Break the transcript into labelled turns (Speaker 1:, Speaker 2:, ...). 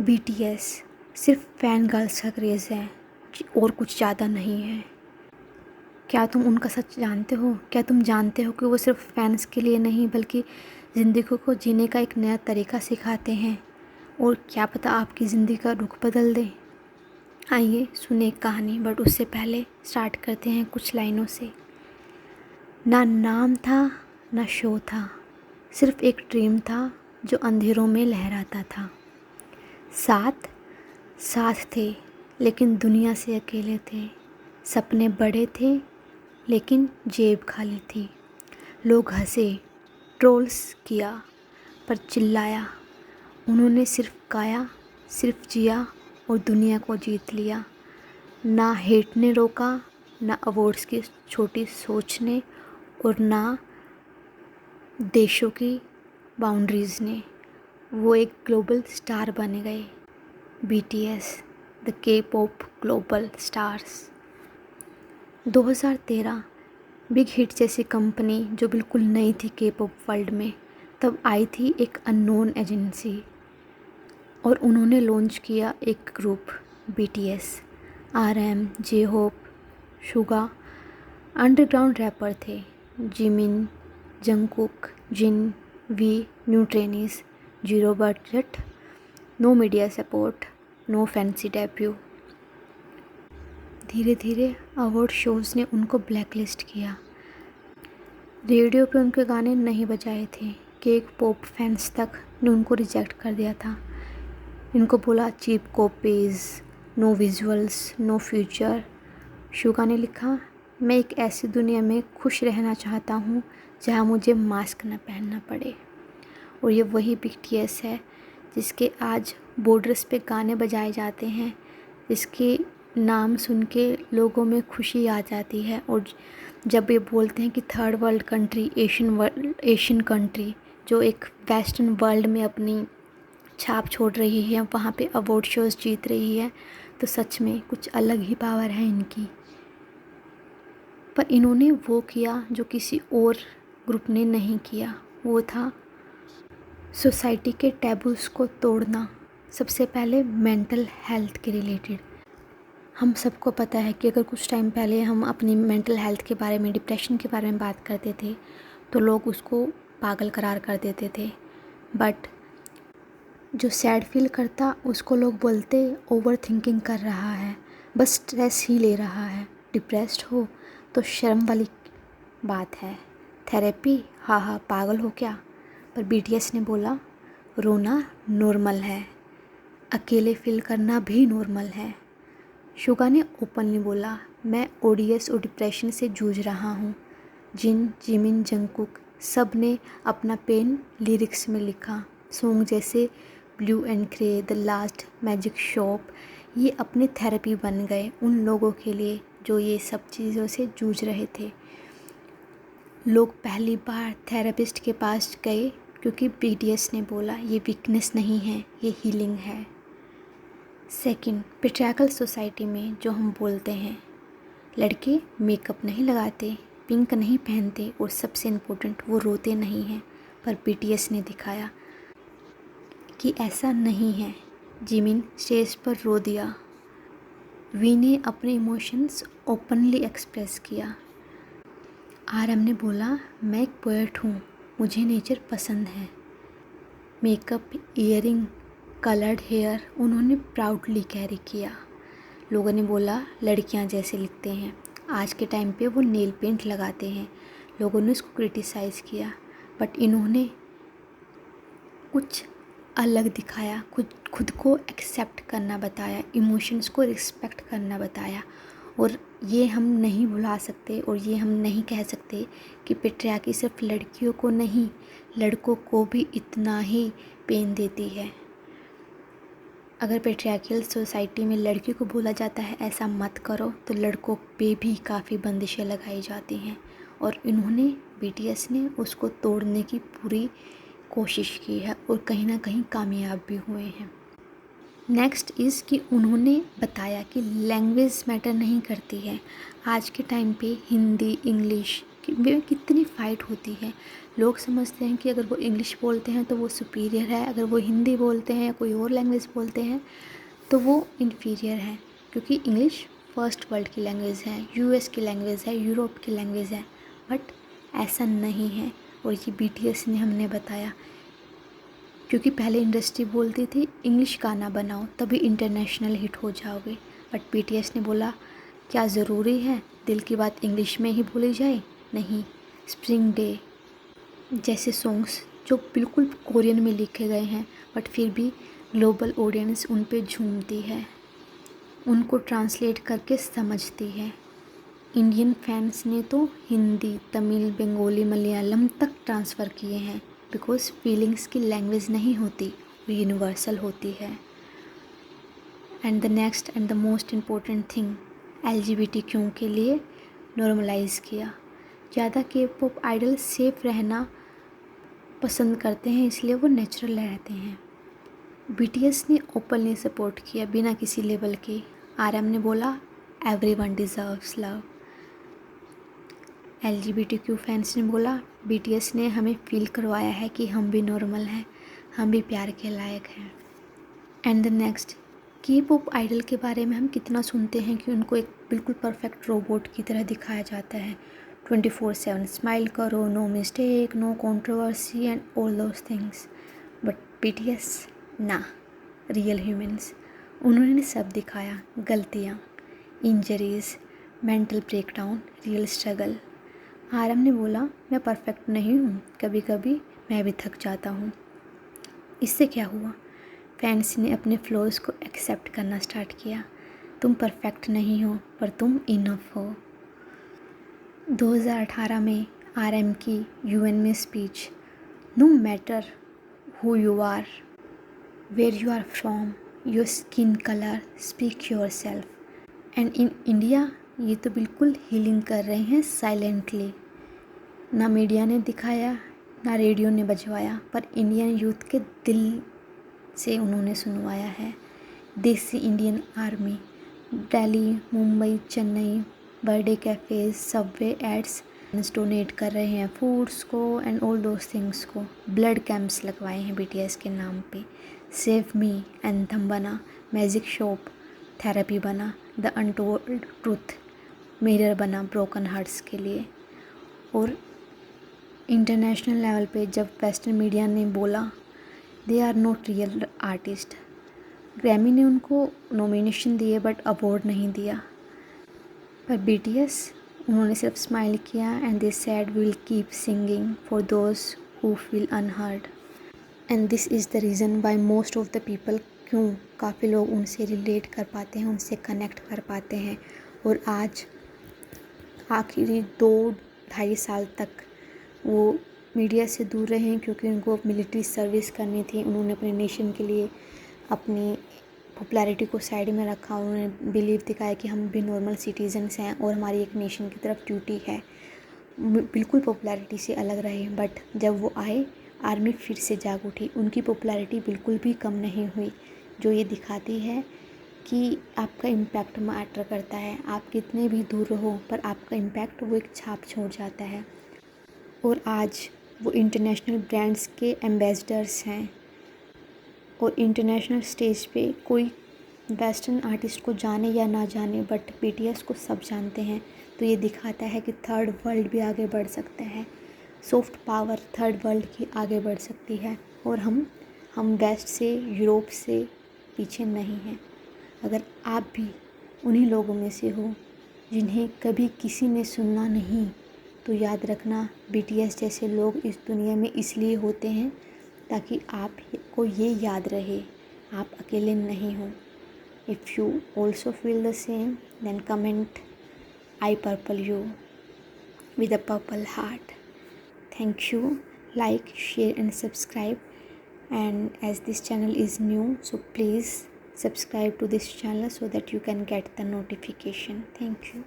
Speaker 1: BTS सिर्फ fan girls का craze है और कुछ ज़्यादा नहीं है। क्या तुम उनका सच जानते हो? क्या तुम जानते हो कि वो सिर्फ फैंस के लिए नहीं बल्कि ज़िंदगी को जीने का एक नया तरीका सिखाते हैं? और क्या पता आपकी ज़िंदगी का रुख बदल दें। आइए सुने एक कहानी, बट उससे पहले स्टार्ट करते हैं कुछ लाइनों से। ना नाम था ना शो था, सिर्फ एक ड्रीम था जो अंधेरों में लहराता था। साथ थे लेकिन दुनिया से अकेले थे। सपने बड़े थे लेकिन जेब खाली थी। लोग हंसे, ट्रोल्स किया, पर चिल्लाया उन्होंने सिर्फ गाया, सिर्फ जिया और दुनिया को जीत लिया। ना हेट ने रोका, ना अवार्ड्स की छोटी सोच ने, और ना देशों की बाउंड्रीज़ ने। वो एक ग्लोबल स्टार बन गए। BTS, the K-pop global stars. 2013 big hit जैसी कंपनी जो बिल्कुल नई थी K-pop वर्ल्ड में, तब आई थी एक अननोन एजेंसी और उन्होंने लॉन्च किया एक group BTS। RM, J-Hope, Suga underground rapper थे। Jimin, Jungkook, Jin, V new trainees, zero budget, no media support, no fancy debut. धीरे धीरे अवार्ड शोज़ ने उनको ब्लैकलिस्ट किया। रेडियो पे उनके गाने नहीं बजाए थे कि एक पॉप फैंस तक ने उनको रिजेक्ट कर दिया था। इनको बोला cheap copies, no visuals, no future. Suga ने लिखा, मैं एक ऐसी दुनिया में खुश रहना चाहता हूँ जहाँ मुझे मास्क न पहनना पड़े। और ये वही BTS है जिसके आज बॉर्डर्स पे गाने बजाए जाते हैं, जिसके नाम सुन के लोगों में खुशी आ जाती है। और जब ये बोलते हैं कि third world country, Asian country जो एक वेस्टर्न वर्ल्ड में अपनी छाप छोड़ रही है, वहाँ पे अवार्ड शोज़ जीत रही है, तो सच में कुछ अलग ही पावर है इनकी। पर इन्होंने वो किया जो किसी और ग्रुप ने नहीं किया, वो था सोसाइटी के टैबूज़ को तोड़ना। सबसे पहले मेंटल हेल्थ के रिलेटेड। हम सबको पता है कि अगर कुछ टाइम पहले हम अपनी मेंटल हेल्थ के बारे में, डिप्रेशन के बारे में बात करते थे तो लोग उसको पागल करार कर देते थे। बट जो सैड फील करता उसको लोग बोलते ओवर थिंकिंग कर रहा है, बस स्ट्रेस ही ले रहा है। डिप्रेस्ड हो तो शर्म वाली बात है। थेरेपी, हाँ पागल हो क्या। पर BTS ने बोला रोना नॉर्मल है, अकेले फील करना भी नॉर्मल है। शुगा ने ओपनली बोला, मैं ODS और डिप्रेशन से जूझ रहा हूँ। जिमिन, जंगकुक सब ने अपना पेन लिरिक्स में लिखा। सॉन्ग जैसे blue and grey, the last magic shop, ये अपनी थेरेपी बन गए उन लोगों के लिए जो ये सब चीज़ों से जूझ रहे थे। लोग पहली बार थेरेपिस्ट के पास गए क्योंकि BTS ने बोला ये वीकनेस नहीं है, ये हीलिंग है। सेकंड, पेट्रियार्कल सोसाइटी में जो हम बोलते हैं लड़के मेकअप नहीं लगाते, पिंक नहीं पहनते और सबसे इम्पोर्टेंट वो रोते नहीं हैं, पर BTS ने दिखाया कि ऐसा नहीं है। जिमिन स्टेज पर रो दिया, वी ने अपने इमोशंस ओपनली एक्सप्रेस किया। RM ने बोला, मैं एक पोएट हूँ, मुझे नेचर पसंद है। मेकअप, ईयरिंग, कलर्ड हेयर उन्होंने प्राउडली कैरी किया। लोगों ने बोला लड़कियाँ जैसे लिखते हैं। आज के टाइम पे वो नेल पेंट लगाते हैं। लोगों ने इसको क्रिटिसाइज़ किया, बट इन्होंने कुछ अलग दिखाया, खुद को एक्सेप्ट करना बताया, इमोशंस को रिस्पेक्ट करना बताया। और ये हम नहीं भुला सकते और ये हम नहीं कह सकते कि पेट्रियार्की सिर्फ लड़कियों को नहीं, लड़कों को भी इतना ही पेन देती है। अगर पेट्रियार्कल सोसाइटी में लड़की को बोला जाता है ऐसा मत करो, तो लड़कों पे भी काफ़ी बंदिशें लगाई जाती हैं। और इन्होंने BTS ने उसको तोड़ने की पूरी कोशिश की है और कहीं ना कहीं कामयाब भी हुए हैं। नेक्स्ट इज़ कि उन्होंने बताया कि लैंग्वेज मैटर नहीं करती है। आज के टाइम पे हिंदी, इंग्लिश कि वे कितनी फ़ाइट होती है। लोग समझते हैं कि अगर वो इंग्लिश बोलते हैं तो वो सुपीरियर है, अगर वो हिंदी बोलते हैं या कोई और लैंग्वेज बोलते हैं तो वो इन्फीरियर है, क्योंकि इंग्लिश फर्स्ट वर्ल्ड की लैंग्वेज है, यूएस की लैंग्वेज है, यूरोप की लैंग्वेज है। बट ऐसा नहीं है, और ये बीटीएस ने हमने बताया। क्योंकि पहले इंडस्ट्री बोलती थी इंग्लिश गाना बनाओ तभी इंटरनेशनल हिट हो जाओगे, बट बीटीएस ने बोला क्या ज़रूरी है दिल की बात इंग्लिश में ही बोली जाए? नहीं। स्प्रिंग डे जैसे सॉन्ग्स जो बिल्कुल कोरियन में लिखे गए हैं बट फिर भी ग्लोबल ऑडियंस उन पे झूमती है, उनको ट्रांसलेट करके समझती है। इंडियन फैंस ने तो हिंदी, तमिल, बंगाली, मलयालम तक ट्रांसफ़र किए हैं, बिकॉज फीलिंग्स की लैंग्वेज नहीं होती, वो यूनिवर्सल होती है। And the next and the most important thing, LGBTQ के लिए नॉर्मलाइज किया। ज़्यादा के पॉप आइडल सेफ रहना पसंद करते हैं, इसलिए वो नेचुरल रहते हैं। BTS ने ओपनली सपोर्ट किया बिना किसी लेवल के। RM ने बोला everyone deserves love. LGBTQ fans ने बोला BTS ने हमें फील करवाया है कि हम भी नॉर्मल हैं, हम भी प्यार के लायक हैं। एंड द नेक्स्ट, की पॉप आइडल के बारे में हम कितना सुनते हैं कि उनको एक बिल्कुल परफेक्ट रोबोट की तरह दिखाया जाता है। 24/7 स्माइल करो, no mistake, no controversy and all those things. But BTS ना, रियल ह्यूमंस। उन्होंने सब दिखाया, गलतियाँ, injuries, mental breakdown, real struggle. RM ने बोला मैं परफेक्ट नहीं हूँ, कभी कभी मैं भी थक जाता हूँ। इससे क्या हुआ? फैंस ने अपने फ्लॉज को एक्सेप्ट करना स्टार्ट किया। तुम परफेक्ट नहीं हो पर तुम इनफ हो। 2018 में RM की UN में speech, no matter who you are, where you are from, your skin colour, speak yourself. And in India ये तो बिल्कुल हीलिंग कर रहे हैं साइलेंटली। ना मीडिया ने दिखाया, ना रेडियो ने बजवाया, पर इंडियन यूथ के दिल से उन्होंने सुनवाया है। Desi Indian army, Delhi, Mumbai, Chennai, birthday cafes, subway ads donate कर रहे हैं फूड्स को एंड ऑल दोज थिंग्स को। ब्लड कैंप्स लगवाए हैं BTS के नाम पे। सेव मी एंथम बना, मैजिक शॉप थेरेपी बना, द अनटोल्ड ट्रूथ मिरर बना ब्रोकन हार्ट्स के लिए। और इंटरनेशनल लेवल पे जब वेस्टर्न मीडिया ने बोला they are not real artist, Grammy ने उनको नॉमिनेशन दिए बट अवार्ड नहीं दिया। पर BTS उन्होंने सिर्फ स्माइल किया and they said we will keep singing for those who feel unheard. And this is the reason why most of the people, क्यों काफ़ी लोग उनसे रिलेट कर पाते हैं, उनसे कनेक्ट कर पाते हैं। और आज आखिरी 2-2.5 साल तक वो मीडिया से दूर रहे क्योंकि उनको मिलिट्री सर्विस करनी थी। उन्होंने अपने नेशन के लिए अपनी पॉपुलैरिटी को साइड में रखा। उन्होंने बिलीव दिखाया कि हम भी नॉर्मल सिटीजन्स हैं और हमारी एक नेशन की तरफ ड्यूटी है, बिल्कुल पॉपुलैरिटी से अलग रहे। बट जब वो आए, आर्मी फिर से जाग उठी, उनकी पॉपुलैरिटी बिल्कुल भी कम नहीं हुई, जो ये दिखाती है कि आपका इम्पैक्ट मैटर करता है। आप कितने भी दूर रहो पर आपका इम्पैक्ट वो एक छाप छोड़ जाता है। और आज वो इंटरनेशनल ब्रांड्स के एम्बेसडर्स हैं और इंटरनेशनल स्टेज पे कोई वेस्टर्न आर्टिस्ट को जाने या ना जाने बट BTS को सब जानते हैं। तो ये दिखाता है कि थर्ड वर्ल्ड भी आगे बढ़ सकता है, सॉफ्ट पावर थर्ड वर्ल्ड की आगे बढ़ सकती है और हम वेस्ट से, यूरोप से पीछे नहीं हैं। अगर आप भी उन्हीं लोगों में से हो जिन्हें कभी किसी ने सुनना नहीं, तो याद रखना BTS जैसे लोग इस दुनिया में इसलिए होते हैं ताकि आपको ये याद रहे आप अकेले नहीं हो। If you also feel the same then comment I purple you with a purple heart. Thank you. Like, share and subscribe. And as this channel is new, so please subscribe to this channel so that you can get the notification. Thank you.